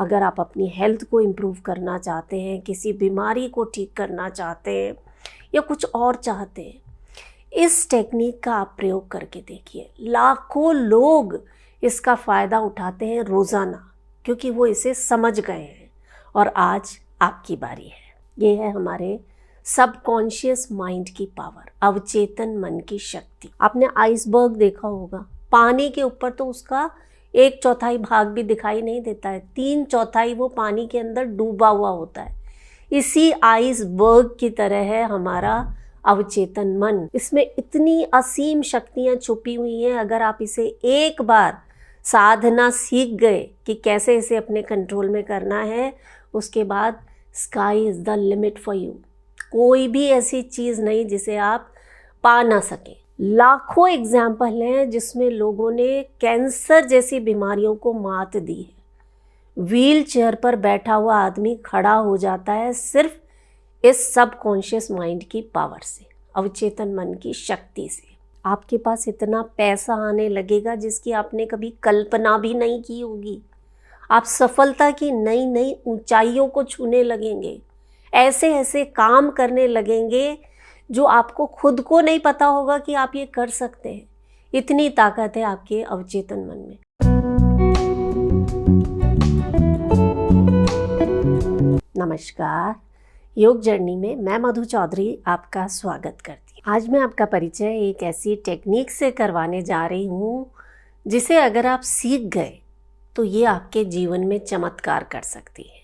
अगर आप अपनी हेल्थ को इम्प्रूव करना चाहते हैं, किसी बीमारी को ठीक करना चाहते हैं या कुछ और चाहते हैं, इस टेक्निक का आप प्रयोग करके देखिए। लाखों लोग इसका फ़ायदा उठाते हैं रोज़ाना, क्योंकि वो इसे समझ गए हैं। और आज आपकी बारी है। ये है हमारे सबकॉन्शियस माइंड की पावर, अवचेतन मन की शक्ति। आपने आइसबर्ग देखा होगा, पानी के ऊपर तो उसका 1/4 भाग भी दिखाई नहीं देता है, 3/4 वो पानी के अंदर डूबा हुआ होता है। इसी आइसबर्ग की तरह है हमारा अवचेतन मन। इसमें इतनी असीम शक्तियाँ छुपी हुई हैं। अगर आप इसे एक बार साधना सीख गए कि कैसे इसे अपने कंट्रोल में करना है, उसके बाद sky is the limit for you. कोई भी ऐसी चीज़ नहीं जिसे आप पा ना सकें। लाखों एग्जाम्पल हैं जिसमें लोगों ने कैंसर जैसी बीमारियों को मात दी है। व्हील चेयर पर बैठा हुआ आदमी खड़ा हो जाता है सिर्फ इस सबकॉन्शियस माइंड की पावर से, अवचेतन मन की शक्ति से। आपके पास इतना पैसा आने लगेगा जिसकी आपने कभी कल्पना भी नहीं की होगी। आप सफलता की नई नई ऊंचाइयों को छूने लगेंगे, ऐसे ऐसे काम करने लगेंगे जो आपको खुद को नहीं पता होगा कि आप ये कर सकते हैं। इतनी ताकत है आपके अवचेतन मन में। नमस्कार, योग जर्नी में मैं मधु चौधरी आपका स्वागत करती हूँ। आज मैं आपका परिचय एक ऐसी टेक्निक से करवाने जा रही हूँ जिसे अगर आप सीख गए तो ये आपके जीवन में चमत्कार कर सकती है।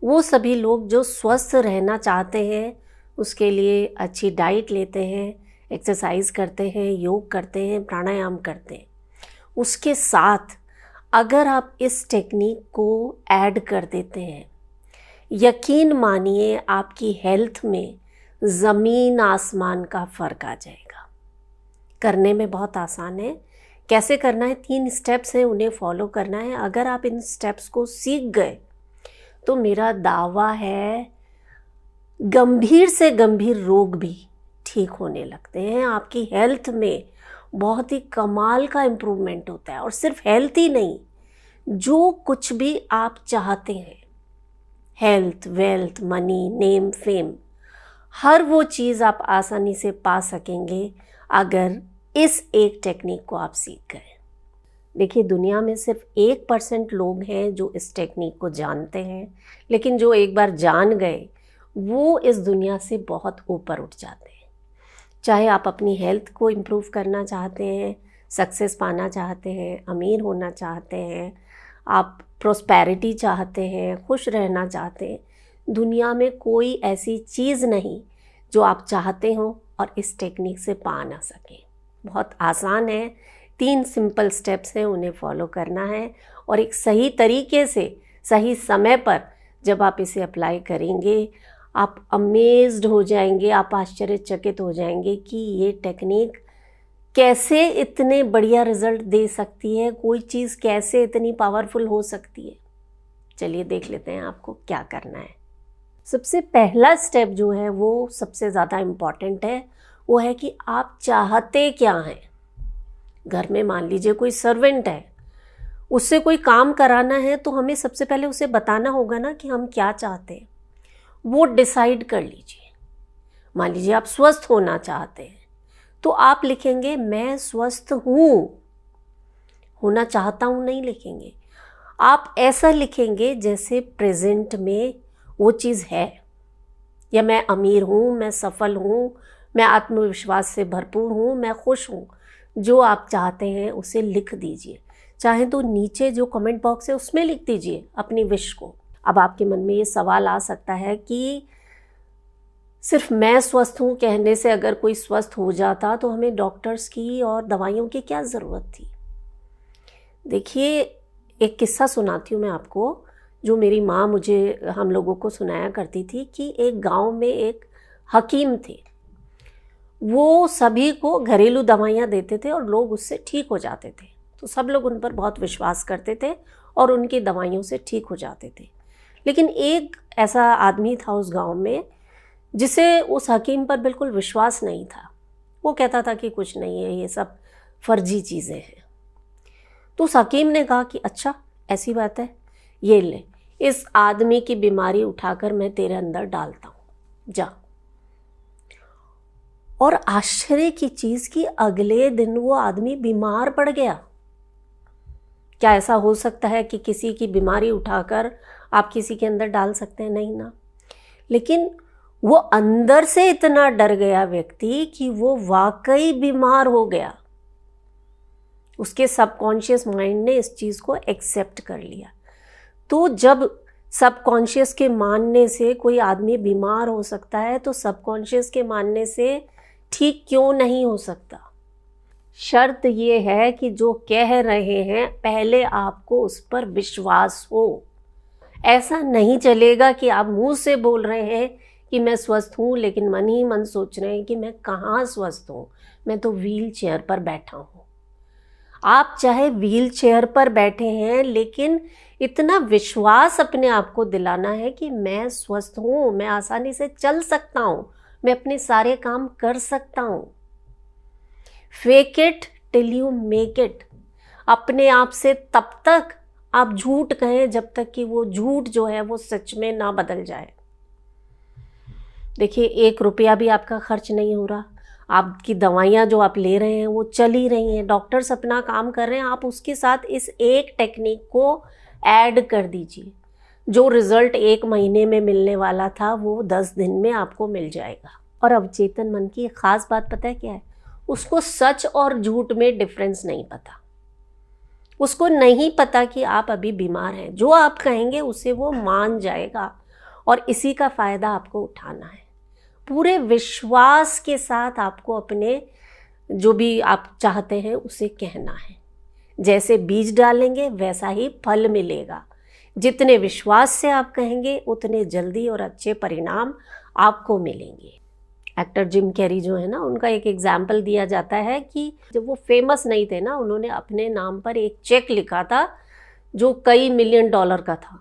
वो सभी लोग जो स्वस्थ रहना चाहते हैं, उसके लिए अच्छी डाइट लेते हैं, एक्सरसाइज करते हैं, योग करते हैं, प्राणायाम करते हैं, उसके साथ अगर आप इस टेक्निक को ऐड कर देते हैं, यकीन मानिए आपकी हेल्थ में ज़मीन आसमान का फ़र्क आ जाएगा। करने में बहुत आसान है। कैसे करना है? 3 स्टेप्स हैं, उन्हें फॉलो करना है। अगर आप इन स्टेप्स को सीख गए तो मेरा दावा है गंभीर से गंभीर रोग भी ठीक होने लगते हैं। आपकी हेल्थ में बहुत ही कमाल का इम्प्रूवमेंट होता है। और सिर्फ हेल्थ ही नहीं, जो कुछ भी आप चाहते हैं, health, wealth, money, name, fame, हर वो चीज़ आप आसानी से पा सकेंगे अगर इस एक टेक्निक को आप सीख गए। देखिए, दुनिया में सिर्फ 1% लोग हैं जो इस टेक्निक को जानते हैं, लेकिन जो एक बार जान गए वो इस दुनिया से बहुत ऊपर उठ जाते हैं। चाहे आप अपनी हेल्थ को इम्प्रूव करना चाहते हैं, सक्सेस पाना चाहते हैं, अमीर होना चाहते हैं, आप प्रोस्पेरिटी चाहते हैं, खुश रहना चाहते हैं, दुनिया में कोई ऐसी चीज़ नहीं जो आप चाहते हो और इस टेक्निक से पा ना सकें। बहुत आसान है। 3 सिंपल स्टेप्स हैं, उन्हें फॉलो करना है और एक सही तरीके से सही समय पर जब आप इसे अप्लाई करेंगे, आप अमेज्ड हो जाएंगे, आप आश्चर्यचकित हो जाएंगे कि ये टेक्निक कैसे इतने बढ़िया रिजल्ट दे सकती है, कोई चीज़ कैसे इतनी पावरफुल हो सकती है। चलिए देख लेते हैं आपको क्या करना है। सबसे पहला स्टेप जो है वो सबसे ज़्यादा इम्पॉर्टेंट है, वो है कि आप चाहते क्या हैं। घर में मान लीजिए कोई सर्वेंट है, उससे कोई काम कराना है तो हमें सबसे पहले उसे बताना होगा ना कि हम क्या चाहते हैं। वो डिसाइड कर लीजिए। मान लीजिए आप स्वस्थ होना चाहते हैं तो आप लिखेंगे मैं स्वस्थ हूँ, होना चाहता हूँ नहीं लिखेंगे। आप ऐसा लिखेंगे जैसे प्रेजेंट में वो चीज़ है। या मैं अमीर हूँ, मैं सफल हूँ, मैं आत्मविश्वास से भरपूर हूँ, मैं खुश हूँ। जो आप चाहते हैं उसे लिख दीजिए। चाहे तो नीचे जो कमेंट बॉक्स है उसमें लिख दीजिए अपनी विश को। अब आपके मन में ये सवाल आ सकता है कि सिर्फ मैं स्वस्थ हूँ कहने से अगर कोई स्वस्थ हो जाता तो हमें डॉक्टर्स की और दवाइयों की क्या ज़रूरत थी। देखिए, एक किस्सा सुनाती हूँ मैं आपको, जो मेरी माँ मुझे हम लोगों को सुनाया करती थी कि एक गांव में एक हकीम थे। वो सभी को घरेलू दवाइयाँ देते थे और लोग उससे ठीक हो जाते थे। तो सब लोग उन पर बहुत विश्वास करते थे और उनकी दवाइयों से ठीक हो जाते थे। लेकिन एक ऐसा आदमी था उस गांव में जिसे उस हकीम पर बिल्कुल विश्वास नहीं था। वो कहता था कि कुछ नहीं है, ये सब फर्जी चीज़ें हैं। तो उस हकीम ने कहा कि अच्छा ऐसी बात है, ये ले, इस आदमी की बीमारी उठाकर मैं तेरे अंदर डालता हूं, जा। और आश्चर्य की चीज कि अगले दिन वो आदमी बीमार पड़ गया। क्या ऐसा हो सकता है कि किसी की बीमारी उठाकर आप किसी के अंदर डाल सकते हैं? नहीं ना। लेकिन वो अंदर से इतना डर गया व्यक्ति कि वो वाकई बीमार हो गया। उसके सबकॉन्शियस माइंड ने इस चीज को एक्सेप्ट कर लिया। तो जब सबकॉन्शियस के मानने से कोई आदमी बीमार हो सकता है, तो सबकॉन्शियस के मानने से ठीक क्यों नहीं हो सकता? शर्त ये है कि जो कह रहे हैं पहले आपको उस पर विश्वास हो। ऐसा नहीं चलेगा कि आप मुंह से बोल रहे हैं कि मैं स्वस्थ हूँ, लेकिन मन ही मन सोच रहे हैं कि मैं कहाँ स्वस्थ हूँ, मैं तो व्हील चेयर पर बैठा हूँ। आप चाहे व्हील चेयर पर बैठे हैं, लेकिन इतना विश्वास अपने आप को दिलाना है कि मैं स्वस्थ हूँ, मैं आसानी से चल सकता हूँ, मैं अपने सारे काम कर सकता हूँ। Fake it till you make it. अपने आप से तब तक आप झूठ कहें जब तक कि वो झूठ जो है वो सच में ना बदल जाए। देखिए, 1 रुपया भी आपका खर्च नहीं हो रहा, आपकी दवाइयाँ जो आप ले रहे हैं वो चल ही रही हैं, डॉक्टर्स अपना काम कर रहे हैं, आप उसके साथ इस एक टेक्निक को ऐड कर दीजिए। जो रिजल्ट 1 महीने में मिलने वाला था वो 10 दिन में आपको मिल जाएगा। और अवचेतन मन की एक खास बात पता है क्या है? उसको सच और झूठ में डिफरेंस नहीं पता। उसको नहीं पता कि आप अभी बीमार हैं। जो आप कहेंगे उसे वो मान जाएगा, और इसी का फ़ायदा आपको उठाना है। पूरे विश्वास के साथ आपको अपने जो भी आप चाहते हैं उसे कहना है। जैसे बीज डालेंगे वैसा ही फल मिलेगा। जितने विश्वास से आप कहेंगे उतने जल्दी और अच्छे परिणाम आपको मिलेंगे। एक्टर जिम कैरी जो है ना, उनका एक एग्जाम्पल दिया जाता है कि जब वो फेमस नहीं थे ना, उन्होंने अपने नाम पर एक चेक लिखा था जो कई $1 मिलियन का था।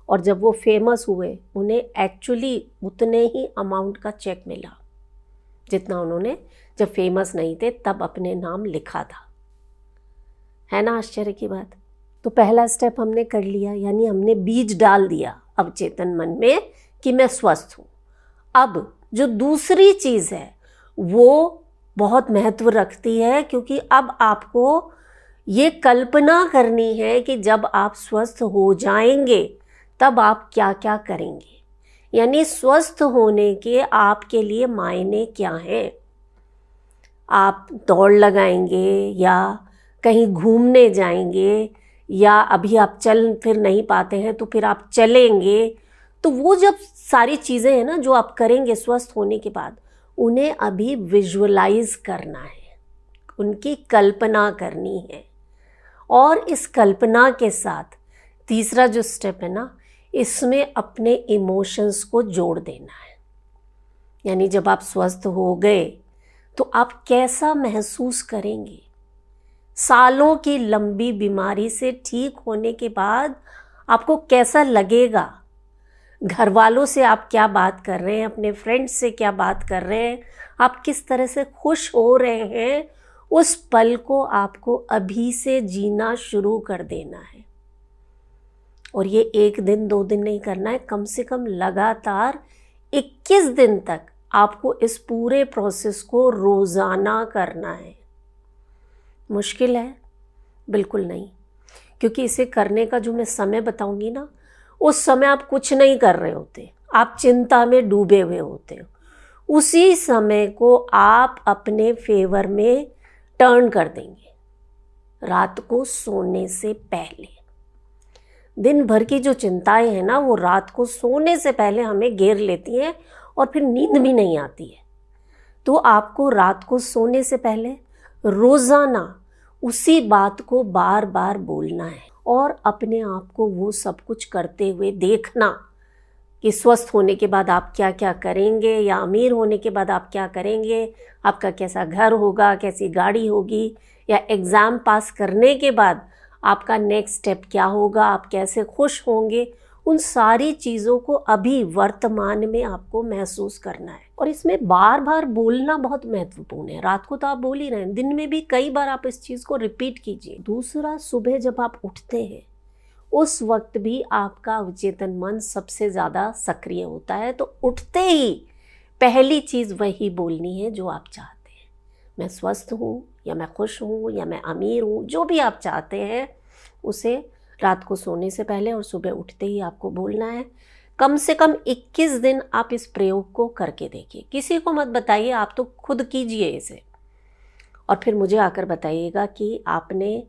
और जब वो फेमस हुए उन्हें एक्चुअली उतने ही अमाउंट का चेक मिला जितना उन्होंने जब फेमस नहीं थे तब अपने नाम लिखा था। है ना आश्चर्य की बात? तो पहला स्टेप हमने कर लिया, यानी हमने बीज डाल दिया अवचेतन मन में कि मैं स्वस्थ हूँ। अब जो दूसरी चीज़ है वो बहुत महत्व रखती है, क्योंकि अब आपको ये कल्पना करनी है कि जब आप स्वस्थ हो जाएंगे तब आप क्या क्या करेंगे। यानी स्वस्थ होने के आपके लिए मायने क्या हैं। आप दौड़ लगाएंगे या कहीं घूमने जाएंगे, या अभी आप चल फिर नहीं पाते हैं तो फिर आप चलेंगे। तो वो जब सारी चीज़ें हैं ना जो आप करेंगे स्वस्थ होने के बाद, उन्हें अभी विजुअलाइज करना है, उनकी कल्पना करनी है। और इस कल्पना के साथ तीसरा जो स्टेप है ना, इसमें अपने इमोशंस को जोड़ देना है। यानी जब आप स्वस्थ हो गए तो आप कैसा महसूस करेंगे। सालों की लंबी बीमारी से ठीक होने के बाद आपको कैसा लगेगा। घर वालों से आप क्या बात कर रहे हैं, अपने फ्रेंड्स से क्या बात कर रहे हैं, आप किस तरह से खुश हो रहे हैं, उस पल को आपको अभी से जीना शुरू कर देना है। और ये 1 दिन 2 दिन नहीं करना है, कम से कम लगातार 21 दिन तक आपको इस पूरे प्रोसेस को रोज़ाना करना है। मुश्किल है? बिल्कुल नहीं, क्योंकि इसे करने का जो मैं समय बताऊंगी ना, उस समय आप कुछ नहीं कर रहे होते, आप चिंता में डूबे हुए होते हो। उसी समय को आप अपने फेवर में टर्न कर देंगे रात को सोने से पहले। दिन भर की जो चिंताएं हैं ना, वो रात को सोने से पहले हमें घेर लेती हैं और फिर नींद भी नहीं आती है। तो आपको रात को सोने से पहले रोज़ाना उसी बात को बार बार बोलना है और अपने आप को वो सब कुछ करते हुए देखना कि स्वस्थ होने के बाद आप क्या क्या करेंगे, या अमीर होने के बाद आप क्या करेंगे, आपका कैसा घर होगा, कैसी गाड़ी होगी, या एग्ज़ाम पास करने के बाद आपका नेक्स्ट स्टेप क्या होगा, आप कैसे खुश होंगे। उन सारी चीज़ों को अभी वर्तमान में आपको महसूस करना है। और इसमें बार बार बोलना बहुत महत्वपूर्ण है। रात को तो आप बोल ही रहे हैं, दिन में भी कई बार आप इस चीज़ को रिपीट कीजिए। दूसरा, सुबह जब आप उठते हैं उस वक्त भी आपका अवचेतन मन सबसे ज़्यादा सक्रिय होता है। तो उठते ही पहली चीज़ वही बोलनी है जो आप चाहते हैं। मैं स्वस्थ हूँ, या मैं खुश हूँ, या मैं अमीर हूँ, जो भी आप चाहते हैं उसे रात को सोने से पहले और सुबह उठते ही आपको बोलना है। कम से कम 21 दिन आप इस प्रयोग को करके देखिए। किसी को मत बताइए, आप तो खुद कीजिए इसे, और फिर मुझे आकर बताइएगा कि आपने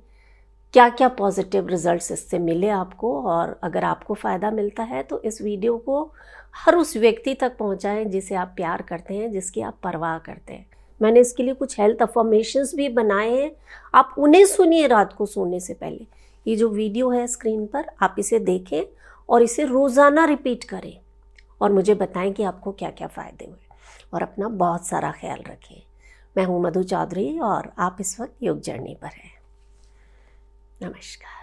क्या क्या पॉजिटिव रिजल्ट्स इससे मिले आपको। और अगर आपको फ़ायदा मिलता है तो इस वीडियो को हर उस व्यक्ति तक पहुंचाएं जिसे आप प्यार करते हैं, जिसकी आप परवाह करते हैं। मैंने इसके लिए कुछ हेल्थ अफर्मेशंस भी बनाए हैं, आप उन्हें सुनिए रात को सोने से पहले। ये जो वीडियो है स्क्रीन पर, आप इसे देखें और इसे रोज़ाना रिपीट करें और मुझे बताएं कि आपको क्या क्या फ़ायदे हुए। और अपना बहुत सारा ख्याल रखें। मैं हूँ मधु चौधरी और आप इस वक्त योग जर्नी पर हैं। नमस्कार।